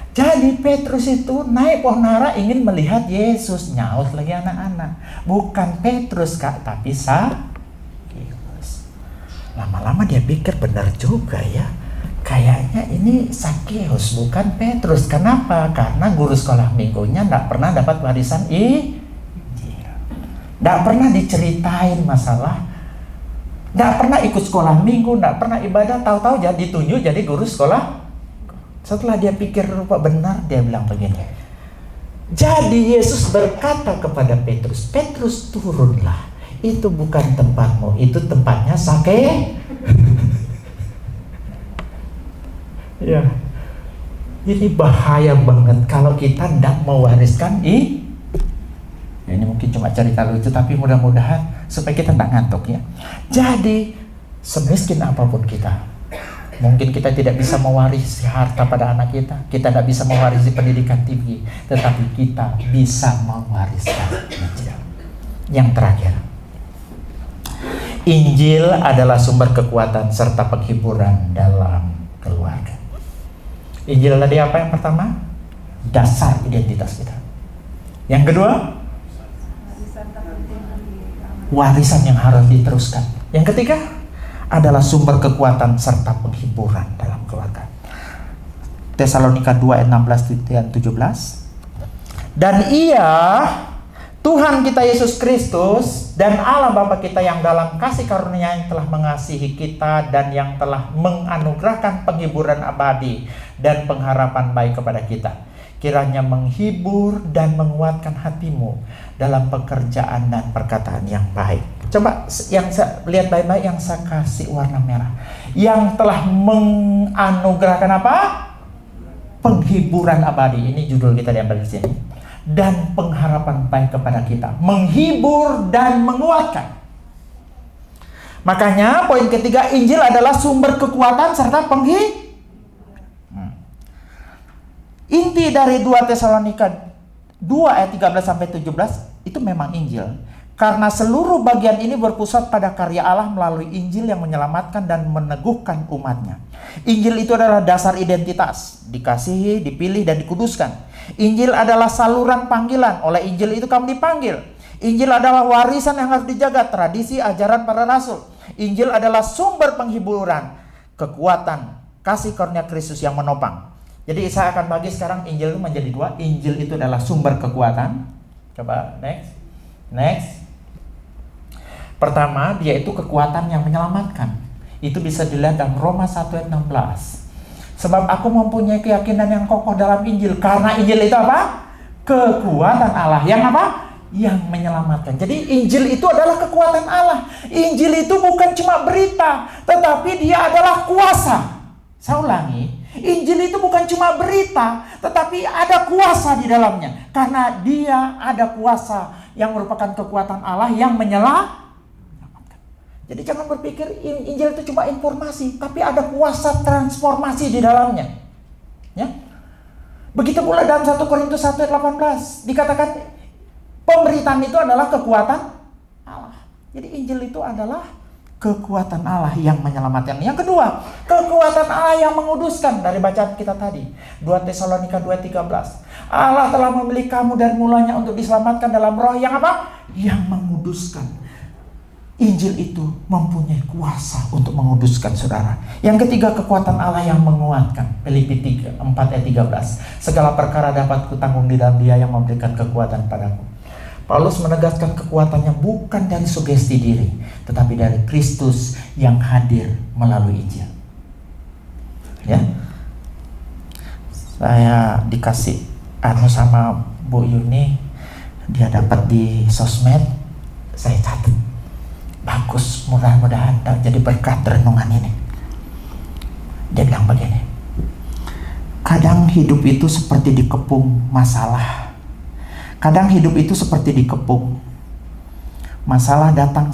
A: Jadi Petrus itu naik pohon ara ingin melihat Yesus. Nyaut lagi anak-anak, bukan Petrus kak, tapi Sakeus. Lama-lama dia pikir benar juga ya, kayaknya ini Sakeus bukan Petrus. Kenapa? Karena guru sekolah minggunya tidak pernah dapat warisan Injil, tidak pernah diceritain masalah, tidak pernah ikut sekolah minggu, tidak pernah ibadah. Tahu-tahu jadi ditunjuk jadi guru sekolah. Setelah dia pikir rupa benar, dia bilang begini, jadi Yesus berkata kepada Petrus, Petrus turunlah, itu bukan tempatmu, itu tempatnya Sakeus. Ya, ini bahaya banget kalau kita tidak mewariskan ini mungkin cuma cerita lucu, tapi mudah-mudahan supaya kita tidak ngantuk ya. Jadi semiskin apapun kita, mungkin kita tidak bisa mewarisi harta pada anak kita, kita tidak bisa mewarisi pendidikan tinggi, tetapi kita bisa mewariskan Injil. Yang terakhir, Injil adalah sumber kekuatan serta penghiburan dalam keluarga. Injil tadi apa yang pertama? Dasar identitas kita. Yang kedua, warisan yang harus diteruskan. Yang ketiga adalah sumber kekuatan serta penghiburan dalam keluarga. Tesalonika 2 ayat 16 dan 17. Dan ia, Tuhan kita Yesus Kristus dan Allah Bapa kita yang dalam kasih karunia yang telah mengasihi kita dan yang telah menganugerahkan penghiburan abadi dan pengharapan baik kepada kita, kiranya menghibur dan menguatkan hatimu dalam pekerjaan dan perkataan yang baik. Coba yang saya lihat baik-baik, yang saya kasih warna merah, yang telah menganugerahkan apa? Penghiburan abadi. Ini judul kita diambil di sini. Dan pengharapan baik kepada kita, menghibur dan menguatkan. Makanya poin ketiga, Injil adalah sumber kekuatan serta penghiburan. Inti dari 2 Tesalonika 2 ayat 13 sampai 17 itu memang Injil. Karena seluruh bagian ini berpusat pada karya Allah melalui Injil yang menyelamatkan dan meneguhkan umatnya. Injil itu adalah dasar identitas, dikasihi, dipilih, dan dikuduskan. Injil adalah saluran panggilan, oleh Injil itu kamu dipanggil. Injil adalah warisan yang harus dijaga, tradisi ajaran para rasul. Injil adalah sumber penghiburan, kekuatan, kasih karunia Kristus yang menopang. Jadi saya akan bagi sekarang Injil itu menjadi dua. Injil itu adalah sumber kekuatan. Coba next. Next. Pertama, dia itu kekuatan yang menyelamatkan. Itu bisa dilihat dalam Roma 1 ayat 16. Sebab aku mempunyai keyakinan yang kokoh dalam Injil. Karena Injil itu apa? Kekuatan Allah. Yang apa? Yang menyelamatkan. Jadi Injil itu adalah kekuatan Allah. Injil itu bukan cuma berita, tetapi dia adalah kuasa. Saya ulangi. Injil itu bukan cuma berita, tetapi ada kuasa di dalamnya. Karena dia ada kuasa yang merupakan kekuatan Allah yang menyelamatkan. Jadi jangan berpikir Injil itu cuma informasi, tapi ada kuasa transformasi di dalamnya. Ya. Begitu pula dalam 1 Korintus 1 ayat 18 dikatakan pemberitaan itu adalah kekuatan Allah. Jadi Injil itu adalah kekuatan Allah yang menyelamatkan. Yang kedua, kekuatan Allah yang menguduskan. Dari bacaan kita tadi, 2 Tesalonika 2:13. Allah telah memilih kamu dari mulanya untuk diselamatkan dalam roh yang apa? Yang menguduskan. Injil itu mempunyai kuasa untuk menguduskan saudara. Yang ketiga, kekuatan Allah yang menguatkan. Filipi 4 ayat 13. Segala perkara dapat kutanggung di dalam Dia yang memberikan kekuatan padaku. Paulus menegaskan kekuatannya bukan dari sugesti diri, tetapi dari Kristus yang hadir melalui Injil. Ya. Saya dikasih sama Bu Yuni, dia dapat di sosmed, saya catat. Bagus, mudah-mudahan jadi berkat renungan ini. Dia bilang begini, kadang hidup itu seperti dikepung masalah. Kadang hidup itu seperti dikepung. Masalah datang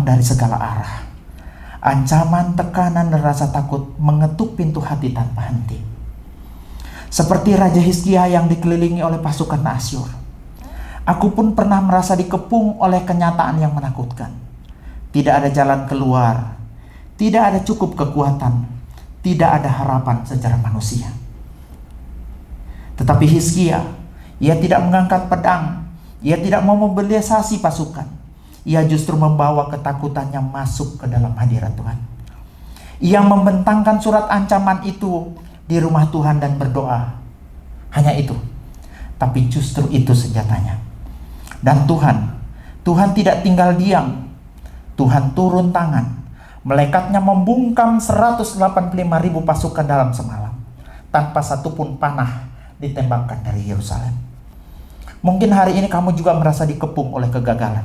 A: dari segala arah. Ancaman, tekanan, dan rasa takut mengetuk pintu hati tanpa henti. Seperti Raja Hizkia yang dikelilingi oleh pasukan Asyur. Aku pun pernah merasa dikepung oleh kenyataan yang menakutkan. Tidak ada jalan keluar, tidak ada cukup kekuatan, tidak ada harapan secara manusia. Tetapi Hizkia, ia tidak mengangkat pedang, ia tidak mau memobilisasi pasukan. Ia justru membawa ketakutannya masuk ke dalam hadirat Tuhan. Ia membentangkan surat ancaman itu di rumah Tuhan dan berdoa. Hanya itu. Tapi justru itu senjatanya. Dan Tuhan tidak tinggal diam. Tuhan turun tangan. Malaikatnya membungkam 185.000 pasukan dalam semalam. Tanpa satupun panah ditembakkan dari Yerusalem. Mungkin hari ini kamu juga merasa dikepung oleh kegagalan,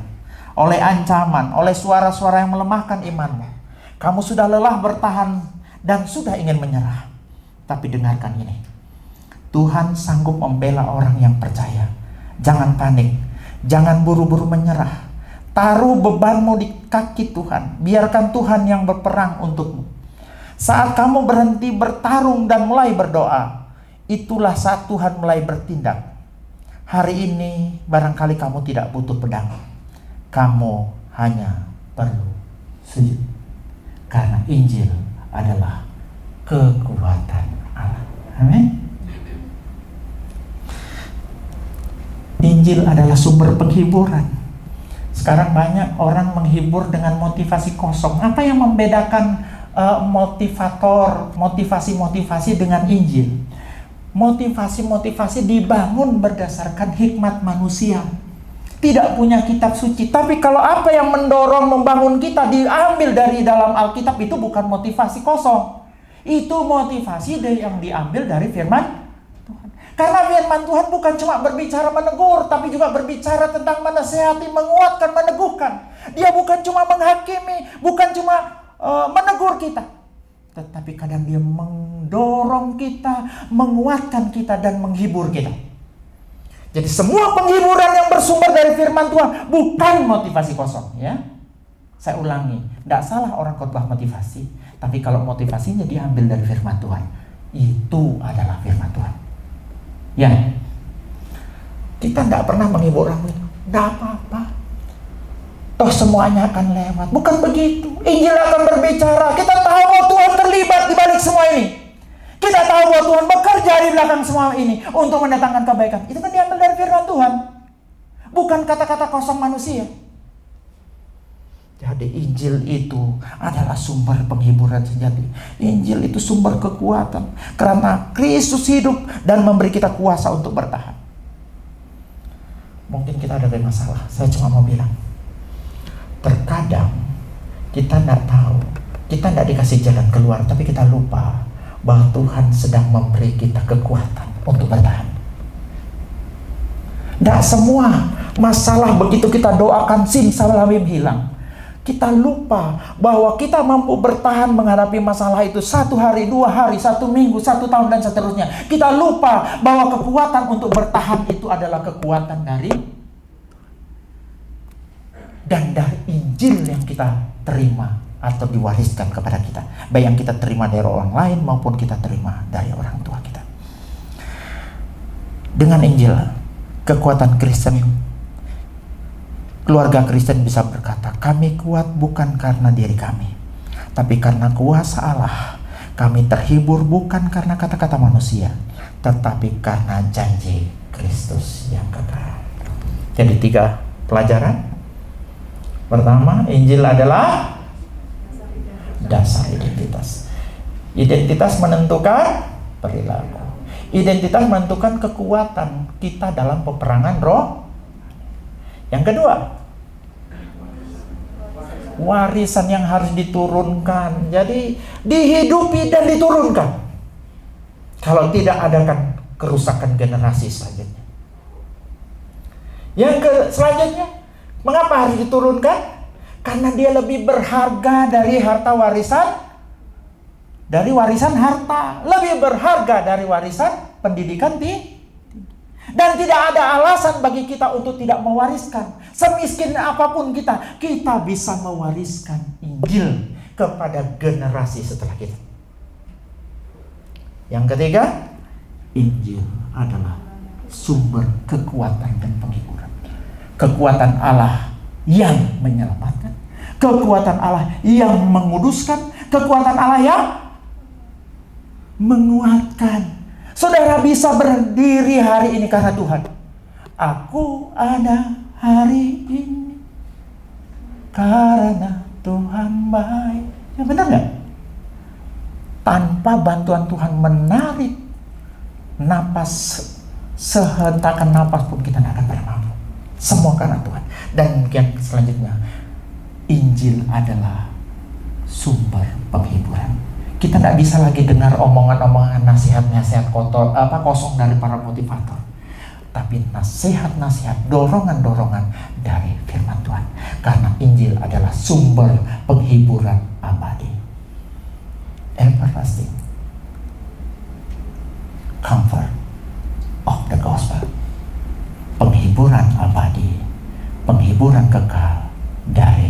A: oleh ancaman, oleh suara-suara yang melemahkan imanmu. Kamu sudah lelah bertahan dan sudah ingin menyerah. Tapi dengarkan ini. Tuhan sanggup membela orang yang percaya. Jangan panik. Jangan buru-buru menyerah. Taruh bebanmu di kaki Tuhan. Biarkan Tuhan yang berperang untukmu. Saat kamu berhenti bertarung dan mulai berdoa, itulah saat Tuhan mulai bertindak. Hari ini barangkali kamu tidak butuh pedang. Kamu hanya perlu sujud. Karena Injil adalah kekuatan Allah. Amin. Injil adalah sumber penghiburan. Sekarang banyak orang menghibur dengan motivasi kosong. Apa yang membedakan motivasi dengan Injil? Motivasi dibangun berdasarkan hikmat manusia. Tidak punya kitab suci. Tapi kalau apa yang mendorong membangun kita diambil dari dalam Alkitab, itu bukan motivasi kosong. Itu motivasi yang diambil dari firman Tuhan. Karena firman Tuhan bukan cuma berbicara menegur, tapi juga berbicara tentang menasihati, menguatkan, meneguhkan. Dia bukan cuma menghakimi, bukan cuma menegur kita, tetapi kadang dia mendorong kita, menguatkan kita, dan menghibur kita. Jadi semua penghiburan yang bersumber dari firman Tuhan bukan motivasi kosong, ya. Saya ulangi, tidak salah orang khotbah motivasi, tapi kalau motivasinya diambil dari firman Tuhan, itu adalah firman Tuhan. Ya, kita tidak pernah menghibur orang itu. Tidak apa-apa, toh semuanya akan lewat. Bukan begitu. Injil akan berbicara. Kita tahu bahwa Tuhan terlibat di balik semua ini. Kita tahu bahwa Tuhan bekerja di belakang semua ini untuk mendatangkan kebaikan. Itu kan diambil dari firman Tuhan, bukan kata-kata kosong manusia. Jadi Injil itu adalah sumber penghiburan sejati. Injil itu sumber kekuatan. Karena Kristus hidup dan memberi kita kuasa untuk bertahan. mungkin kita ada masalah. Saya cuma mau bilang, terkadang kita tidak tahu, kita tidak dikasih jalan keluar, tapi kita lupa bahwa Tuhan sedang memberi kita kekuatan untuk bertahan. Tidak semua masalah begitu kita doakan simsalabim hilang. Kita lupa bahwa kita mampu bertahan menghadapi masalah itu 1 hari, 2 hari, 1 minggu, 1 tahun, dan seterusnya. Kita lupa bahwa kekuatan untuk bertahan itu adalah kekuatan dari Injil yang kita terima atau diwariskan kepada kita. Baik yang kita terima dari orang lain maupun kita terima dari orang tua kita. Dengan Injil, kekuatan Kristen, keluarga Kristen bisa berkata, kami kuat bukan karena diri kami, tapi karena kuasa Allah. Kami terhibur bukan karena kata-kata manusia, tetapi karena janji Kristus yang kekal. Jadi 3 pelajaran. Pertama, Injil adalah dasar identitas. Identitas menentukan perilaku. Identitas menentukan kekuatan kita dalam peperangan roh. Yang kedua, warisan yang harus diturunkan. Jadi dihidupi dan diturunkan. Kalau tidak ada kan kerusakan generasi selanjutnya. Selanjutnya, mengapa harus diturunkan? Karena dia lebih berharga dari harta warisan. Dari warisan harta, lebih berharga dari warisan pendidikan dan tidak ada alasan bagi kita untuk tidak mewariskan. Semiskin apapun kita bisa mewariskan Injil kepada generasi setelah kita. Yang ketiga, Injil adalah sumber kekuatan dan penghiburan. Kekuatan Allah yang menyelamatkan, kekuatan Allah yang menguduskan, kekuatan Allah yang menguatkan. Saudara bisa berdiri hari ini karena Tuhan. Aku ada hari ini karena Tuhan baik. Ya benar gak? Tanpa bantuan Tuhan menarik napas, sehentakan napas pun kita tidak akan pernah mampu. Semua karena Tuhan. Dan yang selanjutnya, Injil adalah sumber penghiburan. Kita tidak bisa lagi dengar omongan-omongan, nasihat-nasihat kosong dari para motivator. Tapi nasihat-nasihat, dorongan-dorongan dari firman Tuhan. Karena Injil adalah sumber penghiburan abadi. Everlasting comfort of the gospel. Penghiburan abadi, penghiburan kekal dari